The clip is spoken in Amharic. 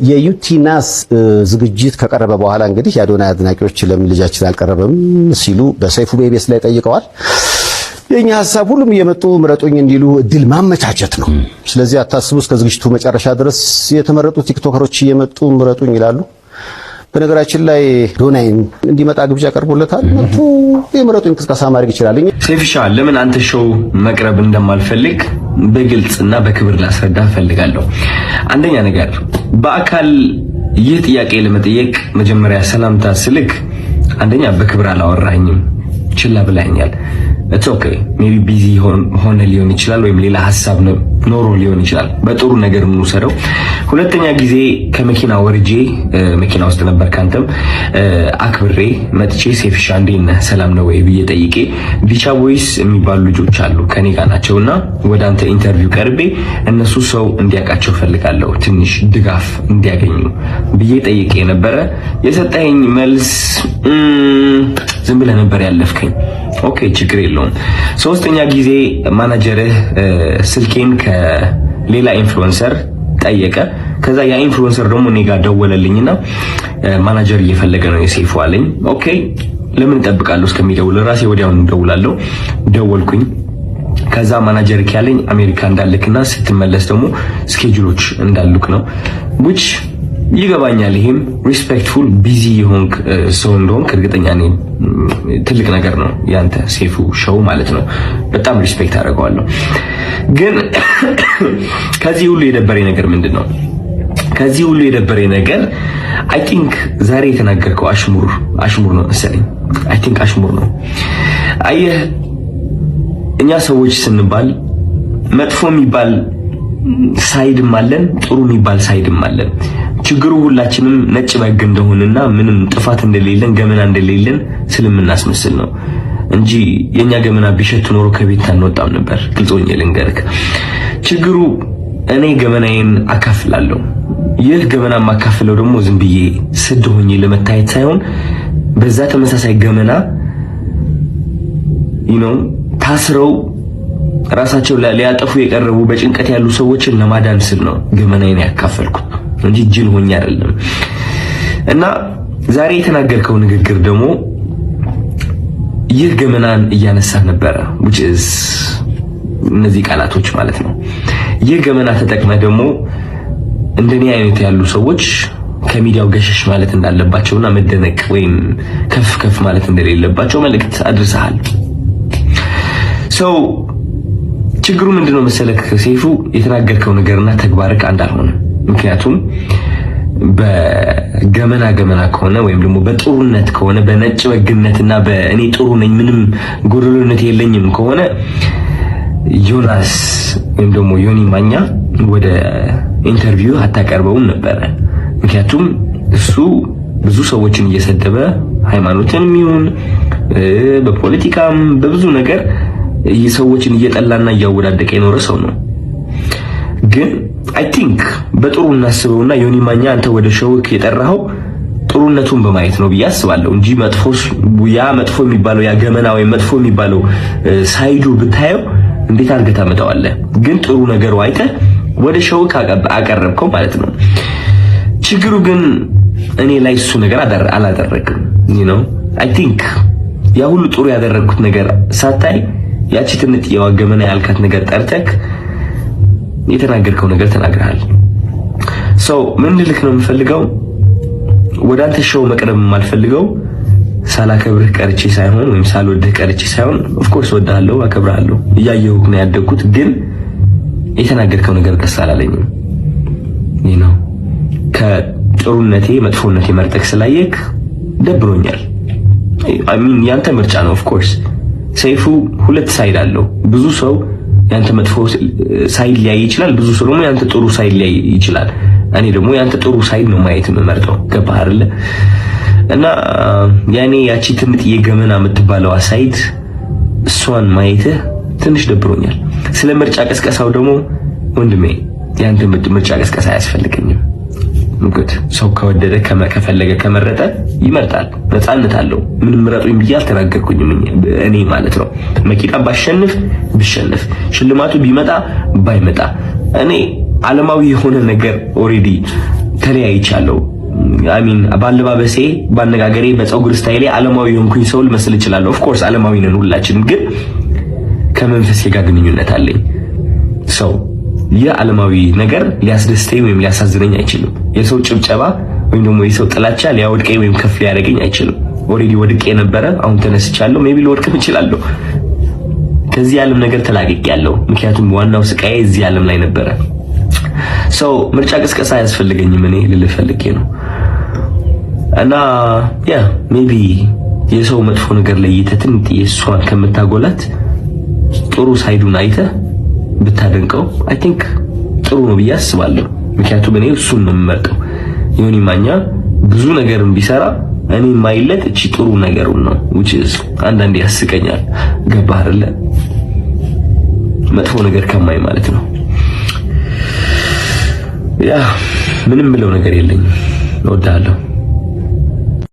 የዩቲናስ ዝግጅት ከቀረበ በኋላ እንግዲህ የአዶናይ አድናቂዎች ለምን ልጃችን አልቀረበም ሲሉ በሰይፉ ቤቤስ ላይ ጠይቀዋል። የኛ ሐሳብ ሁሉም እየመጡ ምረጡኝ እንዲሉ እድል ማመቻቸት ነው። ስለዚህ አታስቡ፣ እስከ ዝግጅቱ መጨረሻ ድረስ የተመረጡ ቲክቶከሮች እየመጡ ምረጡኝ ይላሉ። በነገራችን ላይ አዶናይ እንዲመጣ ግብዣ ቀርቦለታል። መጥቶ የምረጡኝ እንቅስቃሴ ማድረግ ይችላል። ሴፍሻ ለምን አንተ ሾው መቅረብ እንደማልፈልግ በግልጽና በክብር ላስረዳ ፈልጋለሁ። አንደኛ ነገር በአካል ይህ ጥያቄ ለመጠየቅ መጀመሪያ ሰላምታ ስልክ አንደኛ በክብር አላወራኝም፣ ችላ ብላኛል። it's okay maybe busy ሆነ ሊሆን ይችላል፣ ወይም ሌላ ሐሳብ ኖሮ ሊሆን ይችላል። በጥሩ ነገር እንውሰደው። ሁለተኛ ጊዜ ከመኪና ወርጄ መኪና ውስጥ ነበር ካንተም አክብሬ መጥቼ ሴፍሻ እንዴት ነህ ሰላም ነው ወይ ብዬ ጠይቄ ቢቻ ቦይስ የሚባሉ ልጆች አሉ ከኔ ጋር ናቸውና ወደ አንተ ኢንተርቪው ቀርቤ እነሱ ሰው እንዲያውቃቸው ፈልጋለሁ ትንሽ ድጋፍ እንዲያገኙ ብዬ ጠይቄ ነበረ። የሰጠኸኝ መልስ ዝም ብለህ ነበር ያለፍከኝ። ኦኬ ችግር የለውም። ሶስተኛ ጊዜ ማናጀርህ ስልኬን ከሌላ ኢንፍሉዌንሰር ጠየቀ። ከዛ ያ ኢንፍሉዌንሰር ደግሞ እኔ ጋር ደወለልኝና ማናጀር እየፈለገ ነው የሴፉ አለኝ። ኦኬ ለምን እጠብቃለሁ እስከሚደውል ራሴ ወዲያውኑ እደውላለሁ። ደወልኩኝ። ከዛ ማናጀር ያለኝ አሜሪካ እንዳልክና ስትመለስ ደግሞ ስኬጁሎች እንዳሉክ ነው which ይገባኛል። ይሄም ሪስፔክትፉል ቢዚ የሆንክ ሰው እንደሆንክ እርግጠኛ ነኝ። ትልቅ ነገር ነው ያንተ ሴፉ ሾው ማለት ነው። በጣም ሪስፔክት አደርገዋለሁ። ግን ከዚህ ሁሉ የደበረኝ ነገር ምንድነው? ከዚህ ሁሉ የደበረኝ ነገር አይ ቲንክ ዛሬ የተናገርከው አሽሙር ነው መሰለኝ። አይ ቲንክ አሽሙር ነው። አየህ እኛ ሰዎች ስንባል መጥፎ የሚባል ሳይድም አለን፣ ጥሩ የሚባል ሳይድም አለን። ችግሩ ሁላችንም ነጭ በግ እንደሆነና ምንም ጥፋት እንደሌለን ገመና እንደሌለን ስለምናስመስል ነው እንጂ የኛ ገመና ቢሸት ኖሮ ከቤት አንወጣም ነበር። ግልጾኝ ልንገርክ፣ ችግሩ እኔ ገመናዬን አካፍላለሁ። ይህ ገመና ማካፍለው ደግሞ ዝም ብዬ ስድ ሆኜ ለመታየት ሳይሆን በዛ ተመሳሳይ ገመና ታስረው ራሳቸው ሊያጠፉ የቀረቡ በጭንቀት ያሉ ሰዎችን ለማዳን ስል ነው ገመናዬን ያካፈልኩት እንጂ ጅል ሆኜ አይደለም። እና ዛሬ የተናገርከው ንግግር ደግሞ ይህ ገመናን እያነሳ ነበረ which is እነዚህ ቃላቶች ማለት ነው። ይህ ገመና ተጠቅመህ ደግሞ እንደኔ አይነት ያሉ ሰዎች ከሚዲያው ገሸሽ ማለት እንዳለባቸውና መደነቅ ወይም ከፍ ማለት እንደሌለባቸው መልእክት አድርሰሃል። ችግሩ ምንድነው መሰለክ ሴፉ፣ የተናገርከው ነገርና ተግባርክ አንድ አልሆነ። ምክንያቱም በገመና ከሆነ ወይም ደግሞ በጥሩነት ከሆነ በነጭ በግነትና በእኔ ጥሩ ነኝ ምንም ጎደሎነት የለኝም ከሆነ ዮናስ ወይም ደግሞ ዮኒ ማኛ ወደ ኢንተርቪው አታቀርበውም ነበረ። ምክንያቱም እሱ ብዙ ሰዎችን እየሰደበ ሃይማኖትንም ይሁን በፖለቲካም በብዙ ነገር ሰዎችን እየጠላና እያወዳደቀ የኖረ ሰው ነው። ግን አይ ቲንክ በጥሩ እናስበውና ዮኒ ማኛ አንተ ወደ ሾውክ የጠራኸው ጥሩነቱን በማየት ነው ብዬ አስባለሁ እንጂ መጥፎ የሚባለው ያ ገመና ወይ መጥፎ የሚባለው ሳይዱ ብታየው እንዴት አድርገህ ታመጣዋለህ? ግን ጥሩ ነገሩ አይተህ ወደ ሾውክ አቀረብከው ማለት ነው። ችግሩ ግን እኔ ላይ እሱ ነገር አላደረግም። አይ ቲንክ ያ ሁሉ ጥሩ ያደረግኩት ነገር ሳታይ ያቺ ትንጥ የዋገመና ያልካት ነገር ጠርተክ የተናገርከው ነገር ተናግረሃል። ምን ልልክ ነው የምፈልገው፣ ወደ አንተ ሾው መቅረብ የማልፈልገው ሳላከብርህ ቀርቼ ሳይሆን ወይም ሳልወድህ ቀርቼ ሳይሆን ኦፍ ኮርስ ወድሃለሁ፣ አከብርሃለሁ፣ እያየሁህ ነው ያደግኩት። ግን የተናገርከው ነገር ደስ አላለኝም። ከጥሩነቴ መጥፎነቴ መርጠክ ስላየክ ደብሮኛል። አይ ሚን ያንተ ምርጫ ነው ኦፍ ኮርስ። ሰይፉ ሁለት ሳይድ አለው። ብዙ ሰው ያንተ መጥፎ ሳይድ ሊያይ ይችላል፣ ብዙ ሰው ደግሞ ያንተ ጥሩ ሳይድ ሊያይ ይችላል። እኔ ደግሞ ያንተ ጥሩ ሳይድ ነው ማየት የምመርጠው። ገባህ አይደለ? እና ያኔ ያቺ ትምጥ የገመና የምትባለው ሳይድ እሷን ማየትህ ትንሽ ደብሮኛል። ስለ ምርጫ ቀስቀሳው ደግሞ ወንድሜ ያንተ ምርጫ ቀስቀሳ አያስፈልገኝም። እንግዲህ ሰው ከወደደ ከፈለገ ከመረጠ ይመርጣል፣ ነፃነት አለው። ምንም ምረጡኝ ብዬ አልተናገርኩኝም እኔ ማለት ነው። መኪና ብሸንፍ ሽልማቱ ቢመጣ ባይመጣ እኔ ዓለማዊ የሆነ ነገር ኦሬዲ ተለያይቻለሁ። አሚን ባለባበሴ፣ ባነጋገሬ፣ በፀጉር ስታይሌ ዓለማዊ የሆንኩኝ ሰው ልመስል እችላለሁ። ኦፍ ኮርስ ዓለማዊ ነን ሁላችንም፣ ግን ከመንፈሴ ጋር ግንኙነት አለኝ። ሰው የዓለማዊ ነገር ሊያስደስተኝ ወይም ሊያሳዝነኝ አይችልም። የሰው ጭብጨባ ወይም ደግሞ የሰው ጥላቻ ሊያወድቀኝ ወይም ከፍ ሊያደርገኝ አይችልም። ኦሬዲ ወድቄ ነበረ፣ አሁን ተነስቻለሁ። ሜቢ ልወድቅም እችላለሁ። ከዚህ ዓለም ነገር ተላቅቄያለሁ። ምክንያቱም ዋናው ስቃዬ እዚህ ዓለም ላይ ነበረ። ሰው ምርጫ ቅስቀሳ አያስፈልገኝም። እኔ ልልህ ፈልጌ ነው። እና ያ ሜቢ የሰው መጥፎ ነገር ለይተህ እሷን ከምታጎላት ጥሩ ሳይዱን አይተህ ብታደንቀው አይ ቲንክ ጥሩ ነው ብዬ አስባለሁ። ምክንያቱም እኔ እሱን ነው የምመርጠው። ዮኒ ማኛ ብዙ ነገርም ቢሰራ እኔ ማይለት እቺ ጥሩ ነገሩን ነው which is አንዳንዴ ያስቀኛል። ገባህ አይደለ? መጥፎ ነገር ከማይ ማለት ነው። ያ ምንም ብለው ነገር የለኝም። እወዳለሁ።